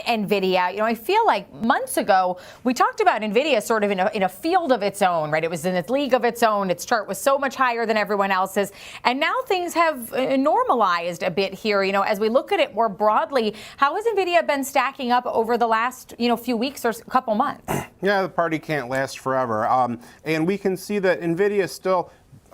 NVIDIA, I feel like months ago we talked about NVIDIA sort of in a field of its own, right? It was in its league of its own. Its chart was so much higher than everyone else's. And now things have normalized a bit here. As we look at it more broadly, how has NVIDIA been stacking up over the last, few weeks or couple months? Yeah, the party can't last forever. And we can see that NVIDIA is still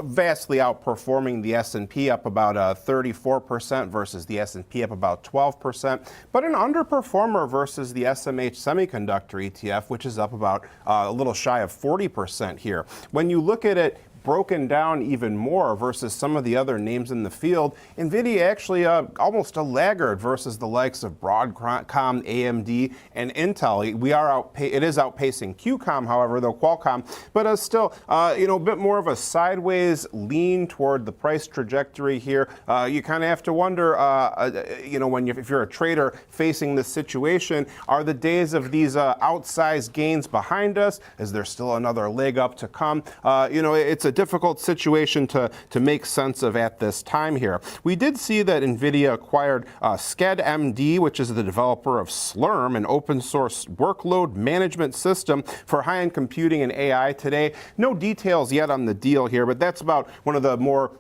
vastly outperforming the S&P, up about 34% versus the S&P up about 12%, but an underperformer versus the SMH semiconductor ETF, which is up about a little shy of 40% here. When you look at it broken down even more versus some of the other names in the field, NVIDIA actually almost a laggard versus the likes of Broadcom, AMD, and Intel. It is outpacing QCOM, however, though Qualcomm, but still, a bit more of a sideways lean toward the price trajectory here. You kind of have to wonder, if you're a trader facing this situation, are the days of these outsized gains behind us? Is there still another leg up to come? It's a difficult situation to make sense of at this time here. We did see that NVIDIA acquired SCAD-MD, which is the developer of Slurm, an open source workload management system for high-end computing and AI today. No details yet on the deal here, but that's about one of the more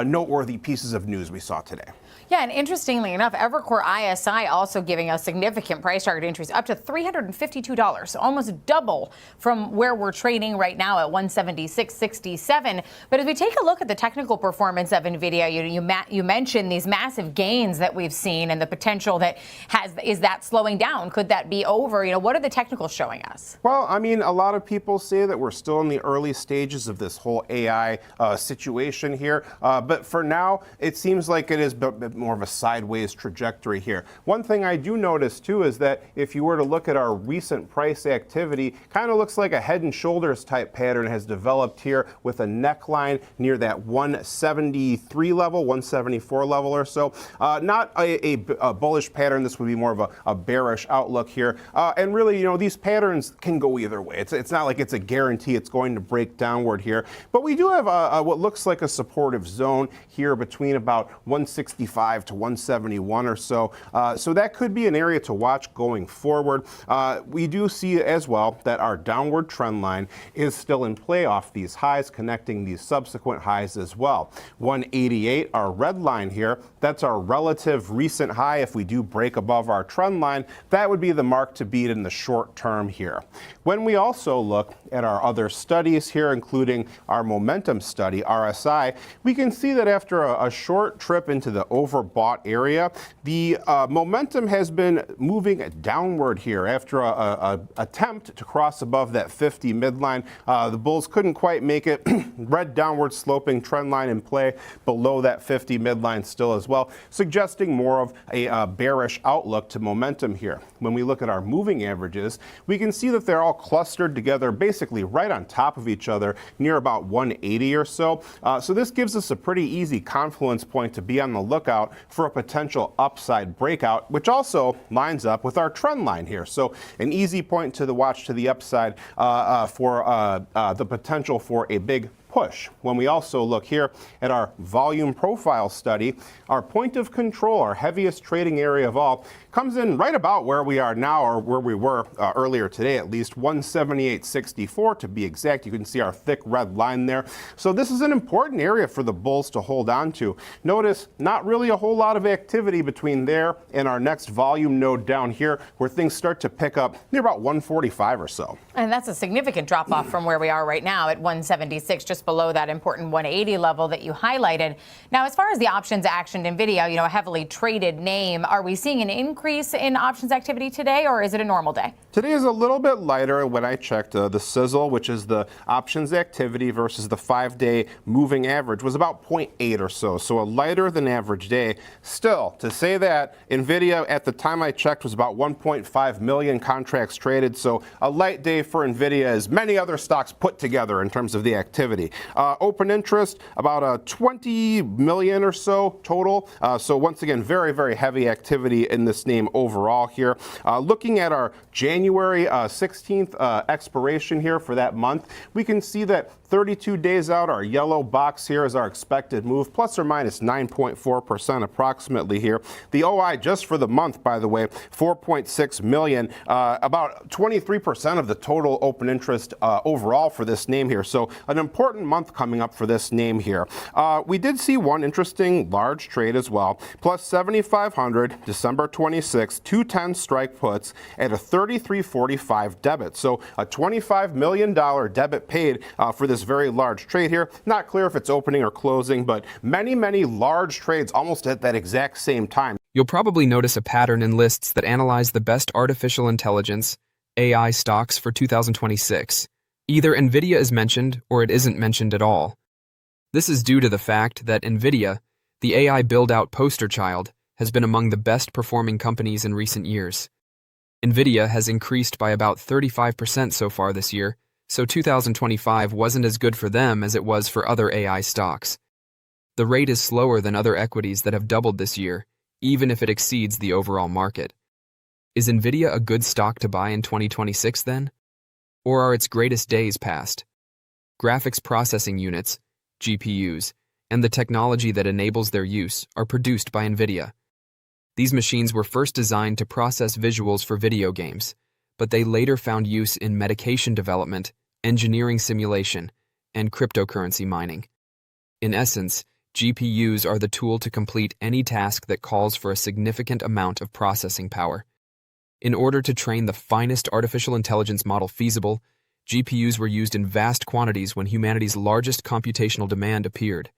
noteworthy pieces of news we saw today. Yeah, and interestingly enough, Evercore ISI also giving us significant price target entries up to $352, so almost double from where we're trading right now at 176.67. But as we take a look at the technical performance of NVIDIA, you mentioned these massive gains that we've seen and the potential that is that slowing down? Could that be over? What are the technicals showing us? Well, a lot of people say that we're still in the early stages of this whole AI situation here, but for now, it seems like it is more of a sideways trajectory here. One thing I do notice too is that if you were to look at our recent price activity, kind of looks like a head and shoulders type pattern has developed here with a neckline near that 173 level, 174 level or so. Not a bullish pattern. This would be more of a bearish outlook here. And really, these patterns can go either way. It's not like it's a guarantee it's going to break downward here. But we do have what looks like a supportive zone here between about 165 to 171 or so. So that could be an area to watch going forward. We do see as well that our downward trend line is still in play off these highs, connecting these subsequent highs as well. 188, our red line here, that's our relative recent high. If we do break above our trend line, that would be the mark to beat in the short term here. When we also look at our other studies here, including our momentum study, RSI, we can see that after a short trip into the overbought area, the momentum has been moving downward here after a attempt to cross above that 50 midline. The bulls couldn't quite make it. Red downward sloping trend line in play below that 50 midline still as well, suggesting more of a bearish outlook to momentum here. When we look at our moving averages, we can see that they're all clustered together basically right on top of each other near about 180 or so. So this gives us a pretty easy confluence point to be on the lookout for a potential upside breakout, which also lines up with our trend line here. So an easy point to the watch to the upside for the potential for a big push. When we also look here at our volume profile study, our point of control, our heaviest trading area of all, comes in right about where we are now, or where we were earlier today, at least 178.64 to be exact. You can see our thick red line there. So this is an important area for the bulls to hold on to. Notice not really a whole lot of activity between there and our next volume node down here, where things start to pick up near about 145 or so. And that's a significant drop off from where we are right now at 176, just below that important 180 level that you highlighted. Now, as far as the options action, NVIDIA, a heavily traded name, are we seeing an increase in options activity today, or is it a normal day? Today is a little bit lighter when I checked. The sizzle, which is the options activity versus the 5-day moving average, was about 0.8 or so. So a lighter than average day. Still, to say that, NVIDIA at the time I checked was about 1.5 million contracts traded. So a light day for NVIDIA as many other stocks put together in terms of the activity. Open interest, about 20 million or so total. So once again, very, very heavy activity in this name overall here. Looking at our January 16th expiration here for that month, we can see that 32 days out, our yellow box here is our expected move, plus or minus 9.4% approximately here. The OI just for the month, by the way, 4.6 million, about 23% of the total open interest overall for this name here. So an important month coming up for this name here. We did see one interesting large trade as well, plus 7,500, December 26, 210 strike puts at a 33.45 debit. So a $25 million debit paid for this very large trade here. Not clear if it's opening or closing, but many large trades almost at that exact same time. You'll probably notice a pattern in lists that analyze the best artificial intelligence, AI stocks for 2026. Either NVIDIA is mentioned or it isn't mentioned at all. This is due to the fact that NVIDIA, the AI build-out poster child, has been among the best performing companies in recent years. NVIDIA has increased by about 35% so far this year, so 2025 wasn't as good for them as it was for other AI stocks. The rate is slower than other equities that have doubled this year, even if it exceeds the overall market. Is NVIDIA a good stock to buy in 2026 then? Or are its greatest days past? Graphics processing units, GPUs, and the technology that enables their use are produced by NVIDIA. These machines were first designed to process visuals for video games, but they later found use in medication development, engineering simulation, and cryptocurrency mining. In essence, GPUs are the tool to complete any task that calls for a significant amount of processing power. In order to train the finest artificial intelligence model feasible, GPUs were used in vast quantities when humanity's largest computational demand appeared.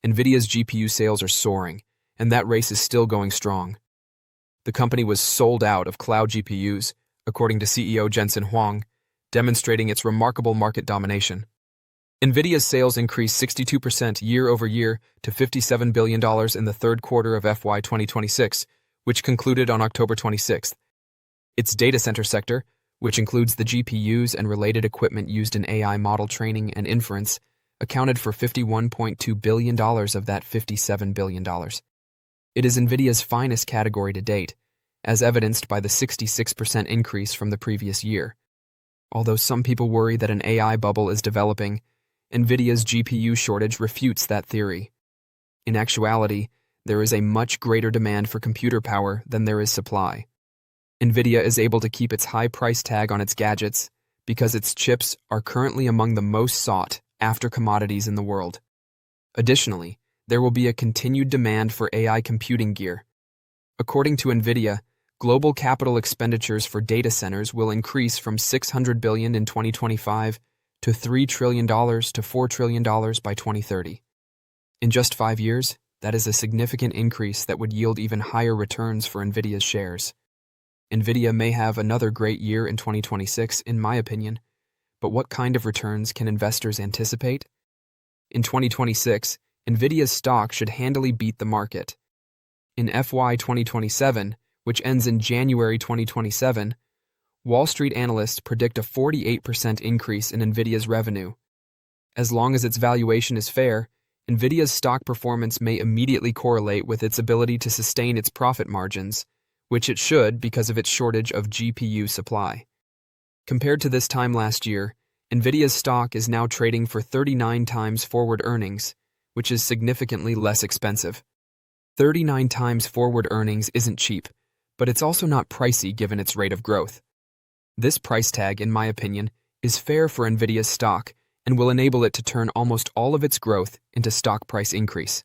NVIDIA's GPU sales are soaring, and that race is still going strong. The company was sold out of cloud GPUs, according to CEO Jensen Huang, demonstrating its remarkable market domination. NVIDIA's sales increased 62% year-over-year to $57 billion in the third quarter of FY 2026, which concluded on October 26th. Its data center sector, which includes the GPUs and related equipment used in AI model training and inference, accounted for $51.2 billion of that $57 billion. It is NVIDIA's finest category to date, as evidenced by the 66% increase from the previous year. Although some people worry that an AI bubble is developing, NVIDIA's GPU shortage refutes that theory. In actuality, there is a much greater demand for computer power than there is supply. NVIDIA is able to keep its high price tag on its gadgets because its chips are currently among the most sought after commodities in the world. Additionally, there will be a continued demand for AI computing gear. According to NVIDIA, global capital expenditures for data centers will increase from $600 billion in 2025 to $3 trillion to $4 trillion by 2030. In just 5 years, that is a significant increase that would yield even higher returns for NVIDIA's shares. NVIDIA may have another great year in 2026, in my opinion, but what kind of returns can investors anticipate? In 2026, NVIDIA's stock should handily beat the market. In FY 2027, which ends in January 2027, Wall Street analysts predict a 48% increase in NVIDIA's revenue. As long as its valuation is fair, NVIDIA's stock performance may immediately correlate with its ability to sustain its profit margins, which it should because of its shortage of GPU supply. Compared to this time last year, NVIDIA's stock is now trading for 39 times forward earnings, which is significantly less expensive. 39 times forward earnings isn't cheap, but it's also not pricey given its rate of growth. This price tag, in my opinion, is fair for NVIDIA's stock and will enable it to turn almost all of its growth into stock price increase.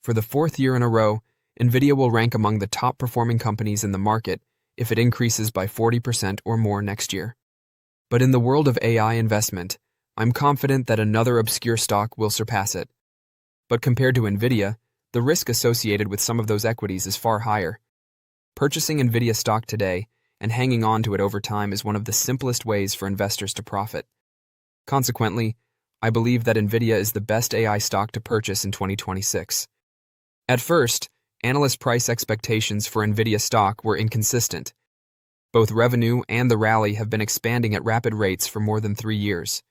For the fourth year in a row, NVIDIA will rank among the top performing companies in the market if it increases by 40% or more next year. But in the world of AI investment, I'm confident that another obscure stock will surpass it. But compared to NVIDIA, the risk associated with some of those equities is far higher. Purchasing NVIDIA stock today and hanging on to it over time is one of the simplest ways for investors to profit. Consequently, I believe that NVIDIA is the best AI stock to purchase in 2026. At first, analyst price expectations for NVIDIA stock were inconsistent. Both revenue and the rally have been expanding at rapid rates for more than 3 years.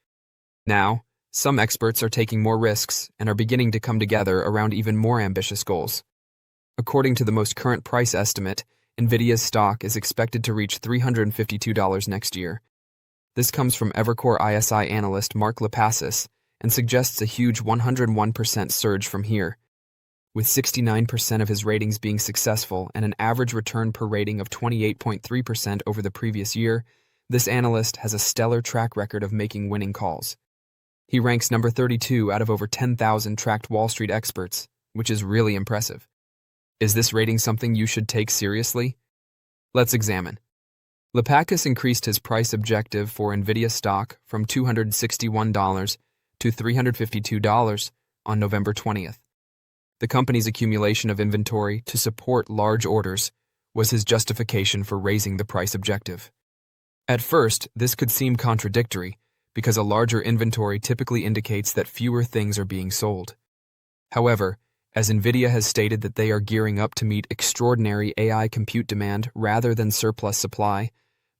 Now, some experts are taking more risks and are beginning to come together around even more ambitious goals. According to the most current price estimate, NVIDIA's stock is expected to reach $352 next year. This comes from Evercore ISI analyst Mark Lipacis and suggests a huge 101% surge from here. With 69% of his ratings being successful and an average return per rating of 28.3% over the previous year, this analyst has a stellar track record of making winning calls. He ranks number 32 out of over 10,000 tracked Wall Street experts, which is really impressive. Is this rating something you should take seriously? Let's examine. Lipacis increased his price objective for NVIDIA stock from $261 to $352 on November 20th. The company's accumulation of inventory to support large orders was his justification for raising the price objective. At first, this could seem contradictory because a larger inventory typically indicates that fewer things are being sold. However, as NVIDIA has stated that they are gearing up to meet extraordinary AI compute demand rather than surplus supply,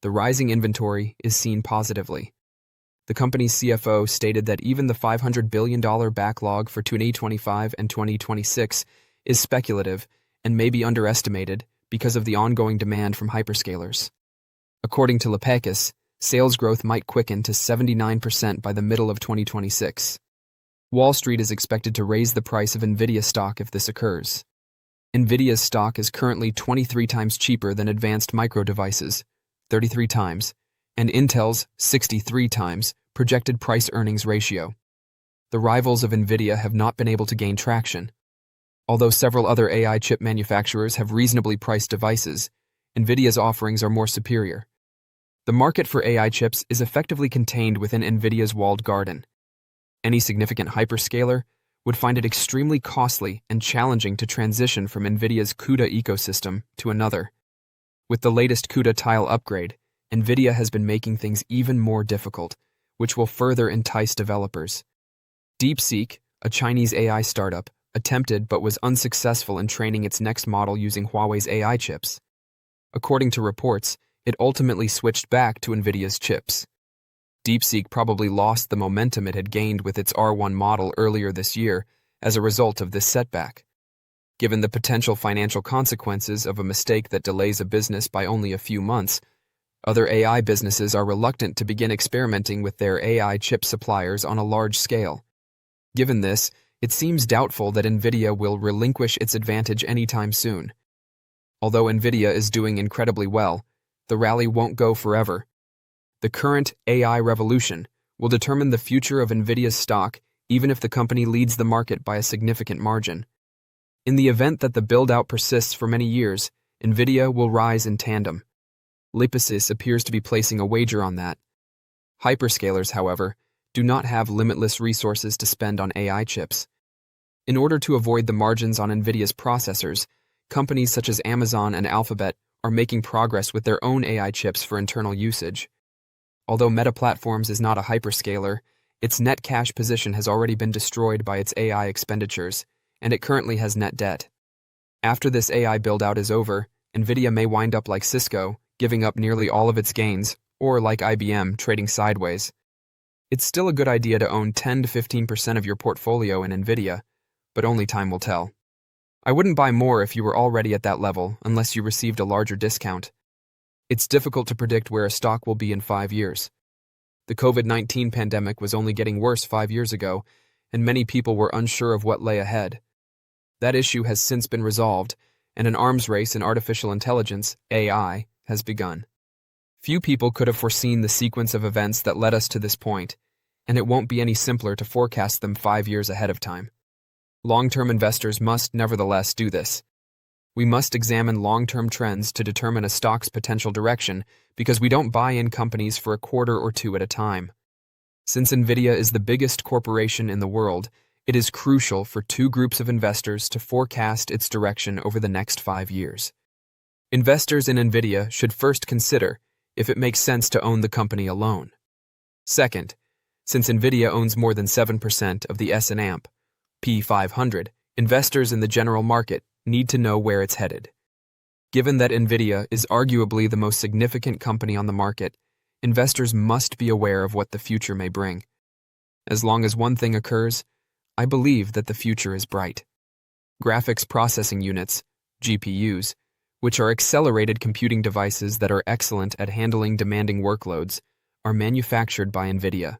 the rising inventory is seen positively. The company's CFO stated that even the $500 billion backlog for 2025 and 2026 is speculative and may be underestimated because of the ongoing demand from hyperscalers. According to Lipacis, sales growth might quicken to 79% by the middle of 2026. Wall Street is expected to raise the price of NVIDIA stock if this occurs. NVIDIA's stock is currently 23 times cheaper than advanced micro devices, 33 times, and Intel's 63 times projected price-earnings ratio. The rivals of NVIDIA have not been able to gain traction. Although several other AI chip manufacturers have reasonably priced devices, NVIDIA's offerings are more superior. The market for AI chips is effectively contained within NVIDIA's walled garden. Any significant hyperscaler would find it extremely costly and challenging to transition from NVIDIA's CUDA ecosystem to another. With the latest CUDA tile upgrade, NVIDIA has been making things even more difficult, which will further entice developers. DeepSeek, a Chinese AI startup, attempted but was unsuccessful in training its next model using Huawei's AI chips. According to reports, it ultimately switched back to NVIDIA's chips. DeepSeek probably lost the momentum it had gained with its R1 model earlier this year as a result of this setback. Given the potential financial consequences of a mistake that delays a business by only a few months, other AI businesses are reluctant to begin experimenting with their AI chip suppliers on a large scale. Given this, it seems doubtful that NVIDIA will relinquish its advantage anytime soon. Although NVIDIA is doing incredibly well, the rally won't go forever. The current AI revolution will determine the future of NVIDIA's stock even if the company leads the market by a significant margin. In the event that the build-out persists for many years, NVIDIA will rise in tandem. Lipacis appears to be placing a wager on that. Hyperscalers, however, do not have limitless resources to spend on AI chips. In order to avoid the margins on NVIDIA's processors, companies such as Amazon and Alphabet are making progress with their own AI chips for internal usage. Although Meta Platforms is not a hyperscaler, its net cash position has already been destroyed by its AI expenditures, and it currently has net debt. After this AI build-out is over, NVIDIA may wind up like Cisco, giving up nearly all of its gains, or like IBM, trading sideways. It's still a good idea to own 10 to 15% of your portfolio in NVIDIA, but only time will tell. I wouldn't buy more if you were already at that level unless you received a larger discount. It's difficult to predict where a stock will be in 5 years. The COVID-19 pandemic was only getting worse 5 years ago, and many people were unsure of what lay ahead. That issue has since been resolved, and an arms race in artificial intelligence, AI, has begun. Few people could have foreseen the sequence of events that led us to this point, and it won't be any simpler to forecast them 5 years ahead of time. Long-term investors must nevertheless do this. We must examine long-term trends to determine a stock's potential direction because we don't buy in companies for a quarter or two at a time. Since NVIDIA is the biggest corporation in the world, it is crucial for two groups of investors to forecast its direction over the next 5 years. Investors in NVIDIA should first consider if it makes sense to own the company alone. Second, since NVIDIA owns more than 7% of the S&P 500, investors in the general market need to know where it's headed. Given that NVIDIA is arguably the most significant company on the market, investors must be aware of what the future may bring. As long as one thing occurs, I believe that the future is bright. Graphics processing units, GPUs, which are accelerated computing devices that are excellent at handling demanding workloads, are manufactured by NVIDIA.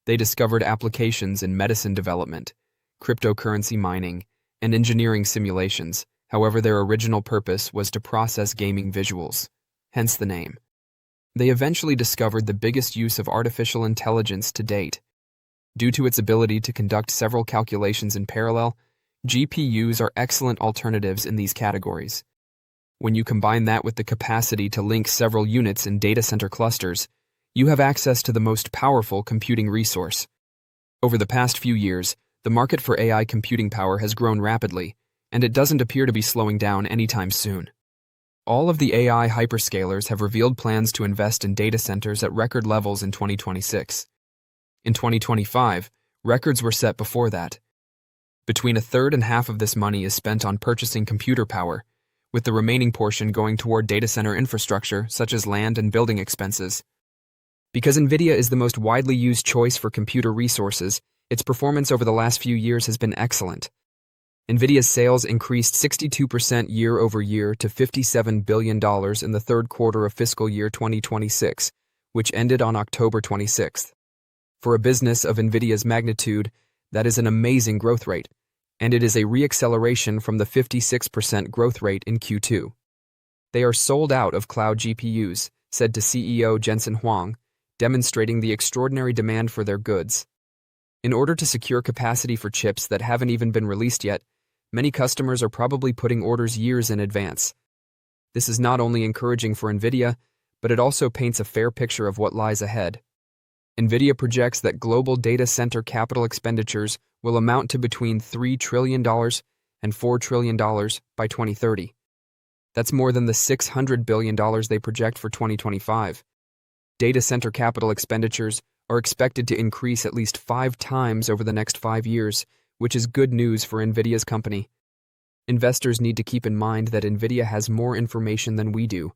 They discovered applications in medicine development, cryptocurrency mining, and engineering simulations. However, their original purpose was to process gaming visuals, hence the name. They eventually discovered the biggest use of artificial intelligence to date. Due to its ability to conduct several calculations in parallel, GPUs are excellent alternatives in these categories. When you combine that with the capacity to link several units in data center clusters, you have access to the most powerful computing resource. Over the past few years, the market for AI computing power has grown rapidly, and it doesn't appear to be slowing down anytime soon. All of the AI hyperscalers have revealed plans to invest in data centers at record levels in 2026. In 2025, records were set before that. Between a third and half of this money is spent on purchasing computer power, with the remaining portion going toward data center infrastructure such as land and building expenses. Because NVIDIA is the most widely used choice for computer resources, its performance over the last few years has been excellent. NVIDIA's sales increased 62% year over year to $57 billion in the third quarter of fiscal year 2026, which ended on October 26th. For a business of NVIDIA's magnitude, that is an amazing growth rate, and it is a re-acceleration from the 56% growth rate in Q2. They are sold out of cloud GPUs, said to CEO Jensen Huang, demonstrating the extraordinary demand for their goods. In order to secure capacity for chips that haven't even been released yet, many customers are probably putting orders years in advance. This is not only encouraging for NVIDIA, but it also paints a fair picture of what lies ahead. NVIDIA projects that global data center capital expenditures will amount to between $3 trillion and $4 trillion by 2030. That's more than the $600 billion they project for 2025. Data center capital expenditures are expected to increase at least 5 times over the next 5 years, which is good news for NVIDIA's company. Investors need to keep in mind that NVIDIA has more information than we do,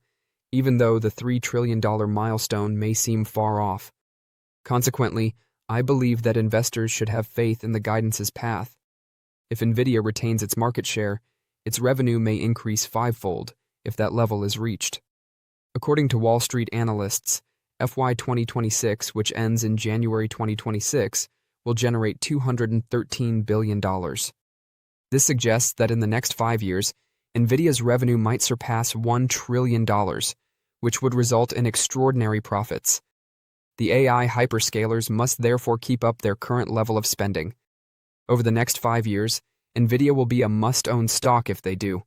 even though the $3 trillion milestone may seem far off. Consequently, I believe that investors should have faith in the guidance's path. If NVIDIA retains its market share, its revenue may increase 5-fold if that level is reached. According to Wall Street analysts, FY 2026, which ends in January 2026, will generate $213 billion. This suggests that in the next 5 years, NVIDIA's revenue might surpass $1 trillion, which would result in extraordinary profits. The AI hyperscalers must therefore keep up their current level of spending. Over the next 5 years, NVIDIA will be a must-own stock if they do.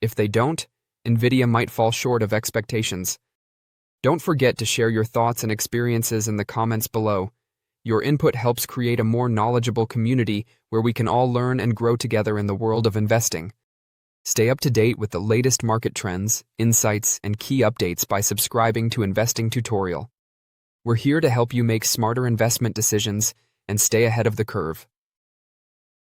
If they don't, NVIDIA might fall short of expectations. Don't forget to share your thoughts and experiences in the comments below. Your input helps create a more knowledgeable community where we can all learn and grow together in the world of investing. Stay up to date with the latest market trends, insights, and key updates by subscribing to Investing Tutorial. We're here to help you make smarter investment decisions and stay ahead of the curve.